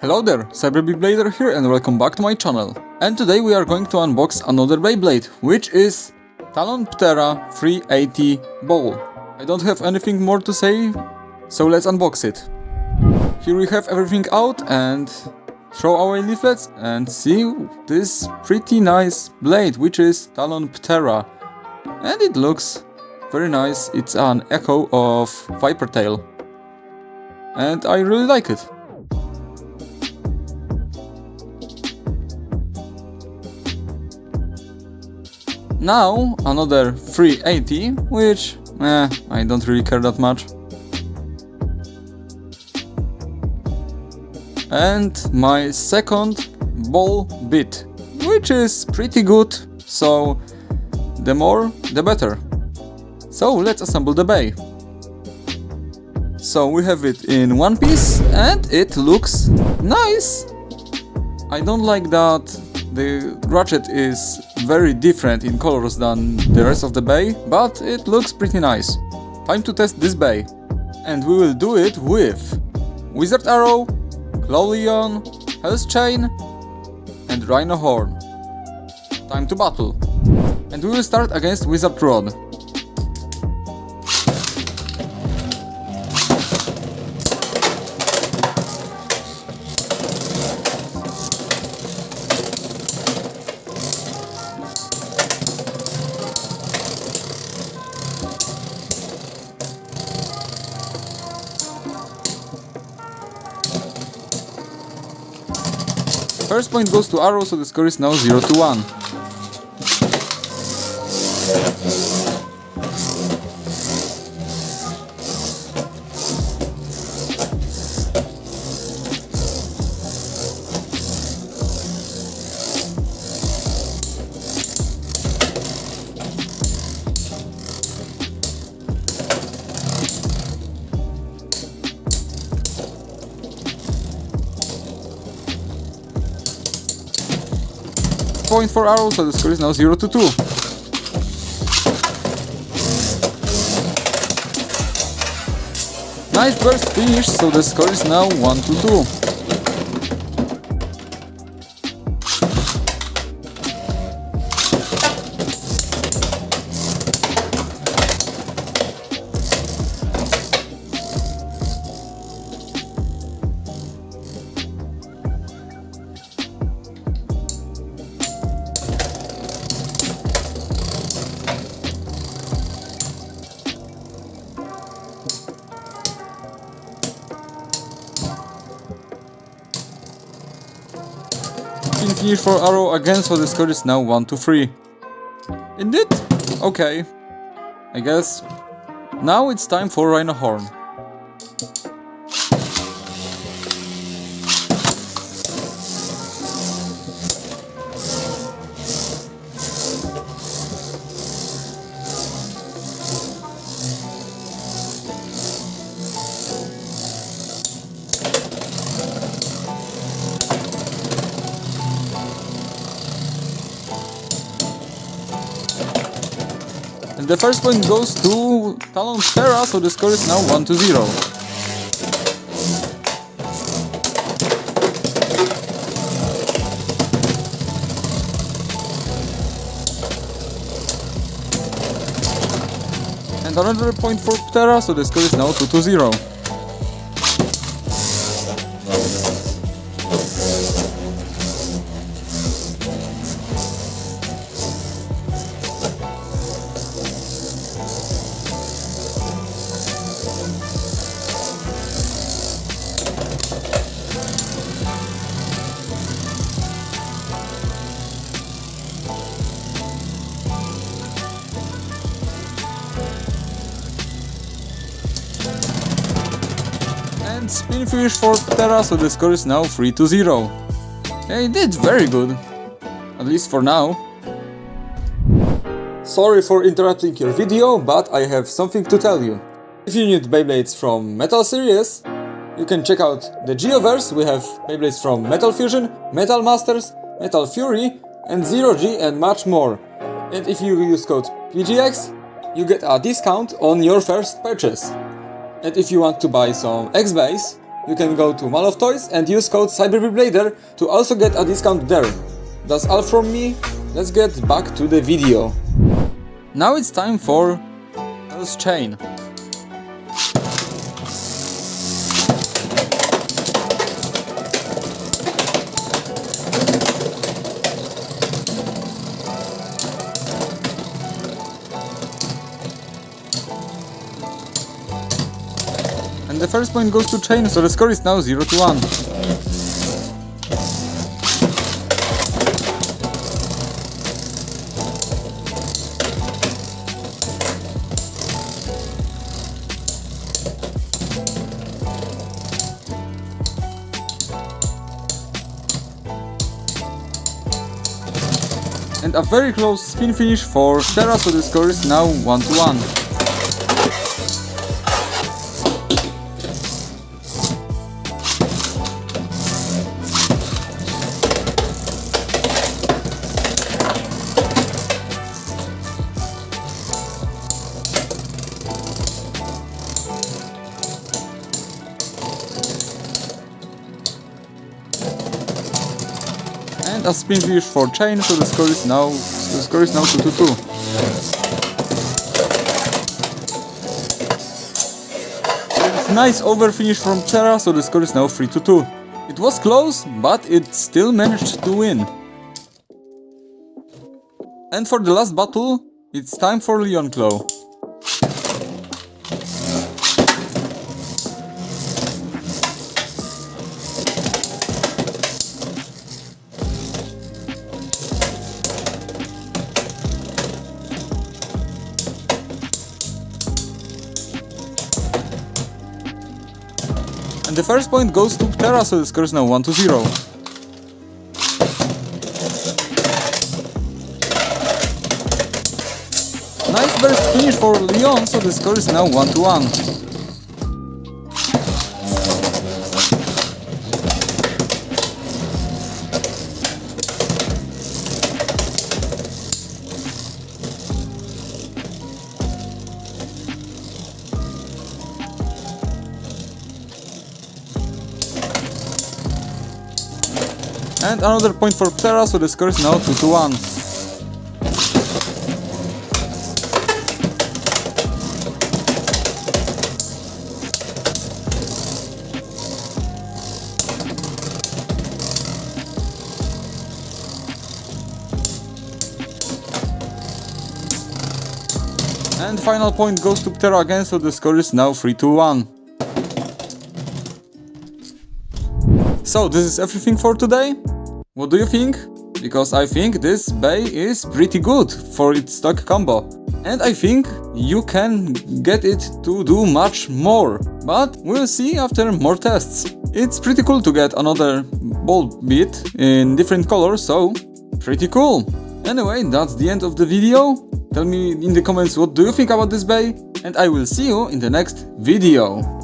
Hello there, Beyblade here and welcome back to my channel. And today we are going to unbox another Beyblade, which is Talon Ptera 380 Ball. I don't have anything more to say, so let's unbox it. Here we have everything out and throw away leaflets and see this pretty nice blade, which is Talon Ptera. And it looks very nice. It's an echo of Viper Tail. And I really like it. Now another 380, which I don't really care that much. And my second ball bit, which is pretty good, so the more the better. So let's assemble the bay. So we have it in one piece and it looks nice. I don't like that the ratchet is very different in colors than the rest of the bay, but it looks pretty nice. Time to test this bay. And we will do it with Wizard Arrow, Claw Leon, Hell's Chain and Rhino Horn. Time to battle. And we will start against Wizard Rod. First point goes to Arrow, so the score is now 0-1. Point for Arrow, so the score is now 0-2. Nice burst finish, so the score is now 1-2. Finish for Arrow again, so the score is now 1-3. Indeed? Okay. I guess. Now it's time for Rhino Horn. And the first point goes to Talon Ptera, so the score is now 1-0. And another point for Ptera, so the score is now 2-0. And spin finish for Ptera, so the score is now 3-0. Yeah, he did very good. At least for now. Sorry for interrupting your video, but I have something to tell you. If you need Beyblades from Metal series, you can check out the Geoverse. We have Beyblades from Metal Fusion, Metal Masters, Metal Fury, and Zero G and much more. And if you use code PGX, you get a discount on your first purchase. And if you want to buy some X-Beys, you can go to Mall of Toys and use code CyberBeyblader to also get a discount there. That's all from me, let's get back to the video. Now it's time for Tails chain. And the first point goes to chain, so the score is now 0-1. And a very close spin finish for Ptera, so the score is now 1-1. And a spin finish for chain, so the score is now 2-2. And nice over finish from Ptera, so the score is now 3-2. It was close, but it still managed to win. And for the last battle, it's time for Leon Claw. And the first point goes to Ptera, so the score is now 1-0. Nice burst finish for Leon, so the score is now 1-1. And another point for Ptera, so the score is now 2-1. And final point goes to Ptera again, so the score is now 3-1. So this is everything for today. What do you think? Because I think this bay is pretty good for its stock combo. And I think you can get it to do much more. But we'll see after more tests. It's pretty cool to get another ball bit in different colors, so pretty cool. Anyway, that's the end of the video. Tell me in the comments what do you think about this bay, and I will see you in the next video.